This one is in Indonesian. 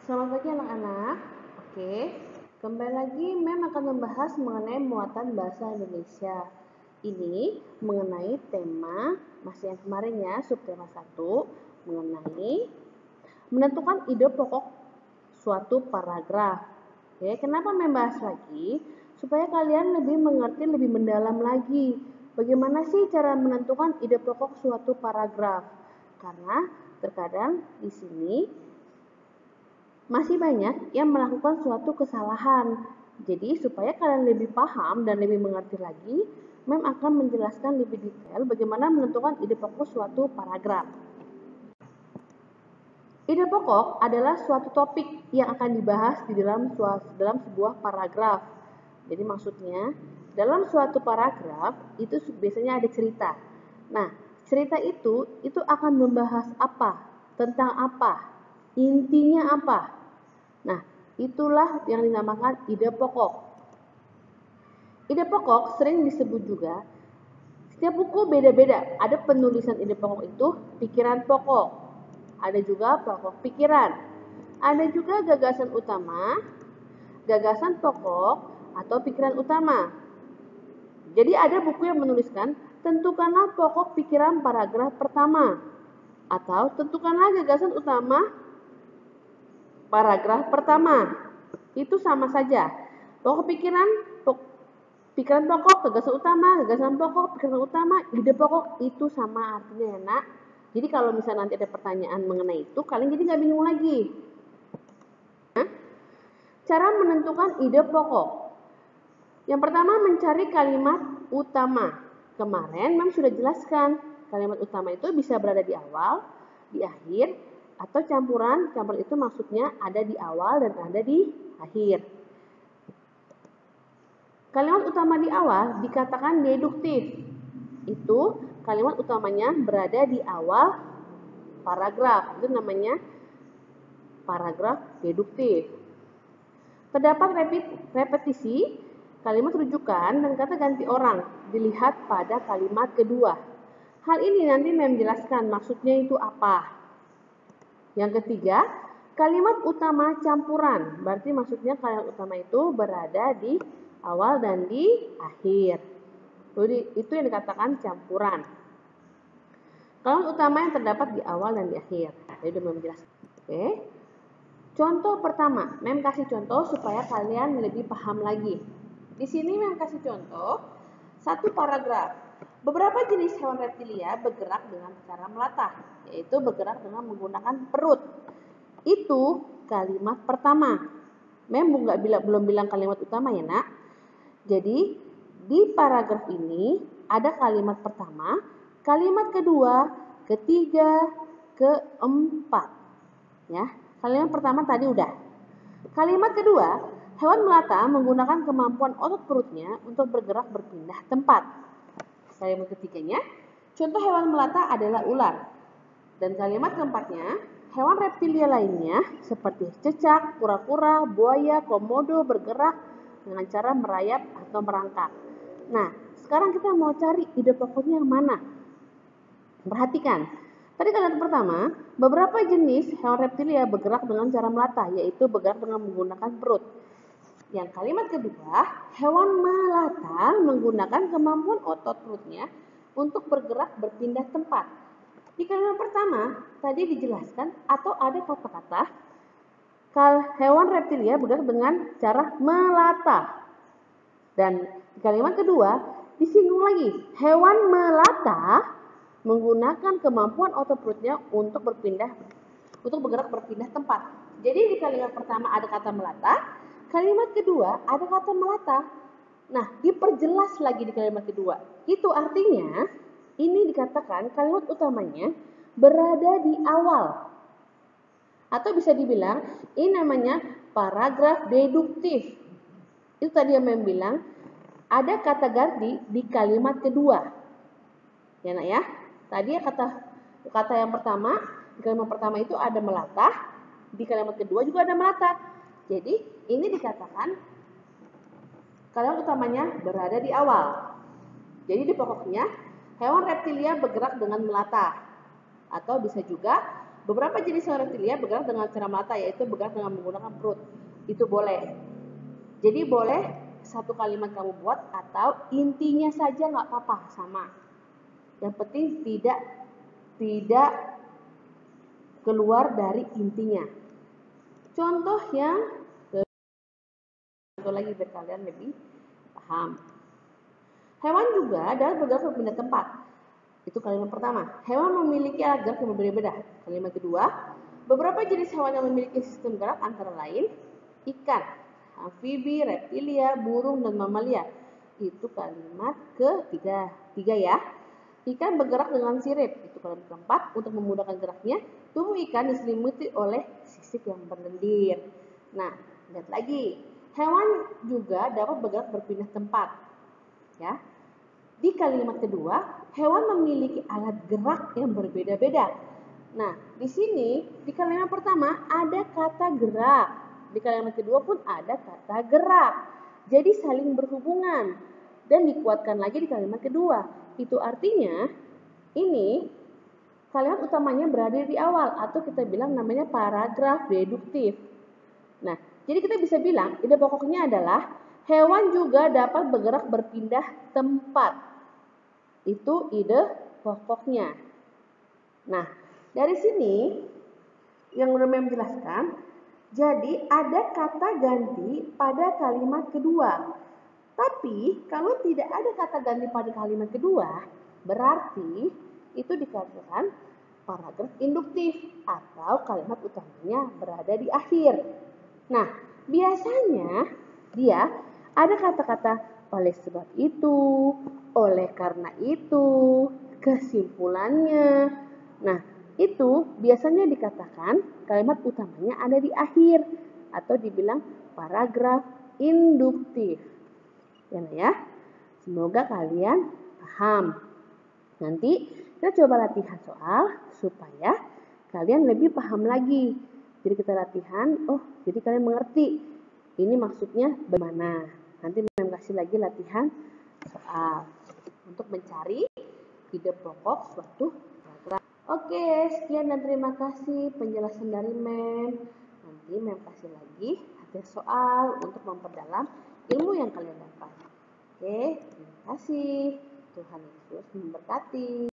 Selamat pagi anak-anak. Oke, kembali lagi Mem akan membahas mengenai muatan bahasa Indonesia. Ini mengenai tema masih yang kemarin ya, subtema 1 mengenai menentukan ide pokok suatu paragraf. Oke, kenapa membahas lagi? Supaya kalian lebih mengerti lebih mendalam lagi. Bagaimana sih cara menentukan ide pokok suatu paragraf? Karena terkadang di sini masih banyak yang melakukan suatu kesalahan. Jadi supaya kalian lebih paham dan lebih mengerti lagi, Mem akan menjelaskan lebih detail bagaimana menentukan ide pokok suatu paragraf. Ide pokok adalah suatu topik yang akan dibahas di dalam sebuah paragraf. Jadi maksudnya, dalam suatu paragraf itu biasanya ada cerita. Nah, cerita itu akan membahas apa, tentang apa, intinya apa. Nah, itulah yang dinamakan ide pokok. Ide pokok sering disebut juga, setiap buku beda-beda. Ada penulisan ide pokok itu pikiran pokok. Ada juga pokok pikiran. Ada juga gagasan utama, gagasan pokok, atau pikiran utama. Jadi ada buku yang menuliskan, tentukanlah pokok pikiran paragraf pertama. Atau tentukanlah gagasan utama paragraf pertama. Itu sama saja. Pokok pikiran pokok, gagasan utama, gagasan pokok, pikiran utama, ide pokok itu sama artinya ya nak. Jadi kalau misalnya nanti ada pertanyaan mengenai itu, kalian jadi nggak bingung lagi. Cara menentukan ide pokok. Yang pertama mencari kalimat utama. Kemarin Mam sudah jelaskan, kalimat utama itu bisa berada di awal, di akhir, atau campuran. Campuran itu maksudnya ada di awal dan ada di akhir. Kalimat utama di awal dikatakan deduktif. Itu kalimat utamanya berada di awal paragraf. Itu namanya paragraf deduktif. Terdapat repetisi kalimat rujukan dan kata ganti orang dilihat pada kalimat kedua. Hal ini nanti menjelaskan maksudnya itu apa. Yang ketiga, kalimat utama campuran. Berarti maksudnya kalimat utama itu berada di awal dan di akhir. Jadi itu yang dikatakan campuran. Kalimat utama yang terdapat di awal dan di akhir. Jadi sudah menjelaskan. Oke. Contoh pertama, Mem kasih contoh supaya kalian lebih paham lagi. Di sini Mem kasih contoh satu paragraf. Beberapa jenis hewan reptilia bergerak dengan cara melatah, yaitu bergerak dengan menggunakan perut. Itu kalimat pertama. Mem belum bilang kalimat utama ya nak. Jadi di paragraf ini ada kalimat pertama, kalimat kedua, ketiga, keempat. Ya, kalimat pertama tadi udah. Kalimat kedua, hewan melata menggunakan kemampuan otot perutnya untuk bergerak berpindah tempat. Kalimat ketiganya, contoh hewan melata adalah ular. Dan kalimat keempatnya, hewan reptilia lainnya seperti cecak, kura-kura, buaya, komodo bergerak dengan cara merayap atau merangkak. Nah, sekarang kita mau cari ide pokoknya yang mana? Perhatikan. Tadi kalimat pertama, beberapa jenis hewan reptilia bergerak dengan cara melata, yaitu bergerak dengan menggunakan perut. Yang kalimat kedua, hewan melata menggunakan kemampuan otot perutnya untuk bergerak berpindah tempat. Di kalimat pertama, tadi dijelaskan atau ada kata-kata, hewan reptilia bergerak dengan cara melata. Dan di kalimat kedua, disinggung lagi, hewan melata menggunakan kemampuan otot perutnya untuk bergerak berpindah tempat. Jadi di kalimat pertama ada kata melata, kalimat kedua ada kata melata. Nah, diperjelas lagi di kalimat kedua. Itu artinya ini dikatakan kalimat utamanya berada di awal. Atau bisa dibilang ini namanya paragraf deduktif. Itu tadi yang bilang ada kata ganti di kalimat kedua. Ya nak ya. Tadi kata yang pertama, di kalimat pertama itu ada melata, di kalimat kedua juga ada melata. Jadi ini dikatakan kalimat utamanya berada di awal. Jadi di pokoknya hewan reptilia bergerak dengan melata. Atau bisa juga beberapa jenis hewan reptilia bergerak dengan cara melata, yaitu bergerak dengan menggunakan perut. Itu boleh. Jadi boleh satu kalimat kamu buat atau intinya saja nggak apa-apa, sama. Yang penting tidak keluar dari intinya. Contoh yang satu lagi biar kalian lebih paham. Hewan juga dapat bergerak berpindah tempat. Itu kalimat pertama. Hewan memiliki alat gerak yang berbeda-beda. Kalimat kedua, beberapa jenis hewan yang memiliki sistem gerak antara lain ikan, amfibi, reptilia, burung, dan mamalia. Itu kalimat ketiga. Tiga ya. Ikan bergerak dengan sirip. Itu kalimat keempat. Untuk memudahkan geraknya, tubuh ikan diselimuti oleh sisik yang berlendir. Nah, lihat lagi. Hewan juga dapat bergerak berpindah tempat. Ya. Di kalimat kedua, hewan memiliki alat gerak yang berbeda-beda. Nah, di sini di kalimat pertama ada kata gerak. Di kalimat kedua pun ada kata gerak. Jadi saling berhubungan dan dikuatkan lagi di kalimat kedua. Itu artinya ini kalimat utamanya berada di awal atau kita bilang namanya paragraf deduktif. Nah, jadi kita bisa bilang ide pokoknya adalah hewan juga dapat bergerak berpindah tempat. Itu ide pokoknya. Nah, dari sini yang udah menjelaskan, jadi ada kata ganti pada kalimat kedua. Tapi kalau tidak ada kata ganti pada kalimat kedua, berarti itu dikatakan paragraf induktif atau kalimat utamanya berada di akhir. Nah, biasanya dia ada kata-kata oleh sebab itu, oleh karena itu, kesimpulannya. Nah, itu biasanya dikatakan kalimat utamanya ada di akhir atau dibilang paragraf induktif. Ya, semoga kalian paham. Nanti kita coba latihan soal supaya kalian lebih paham lagi. Jadi kita latihan, jadi kalian mengerti ini maksudnya bagaimana. Nanti Mem kasih lagi latihan soal untuk mencari ide pokok suatu paragraf. Oke, sekian dan terima kasih penjelasan dari Mem. Nanti Mem kasih lagi latihan soal untuk memperdalam ilmu yang kalian dapat. Oke, terima kasih. Tuhan Yesus memberkati.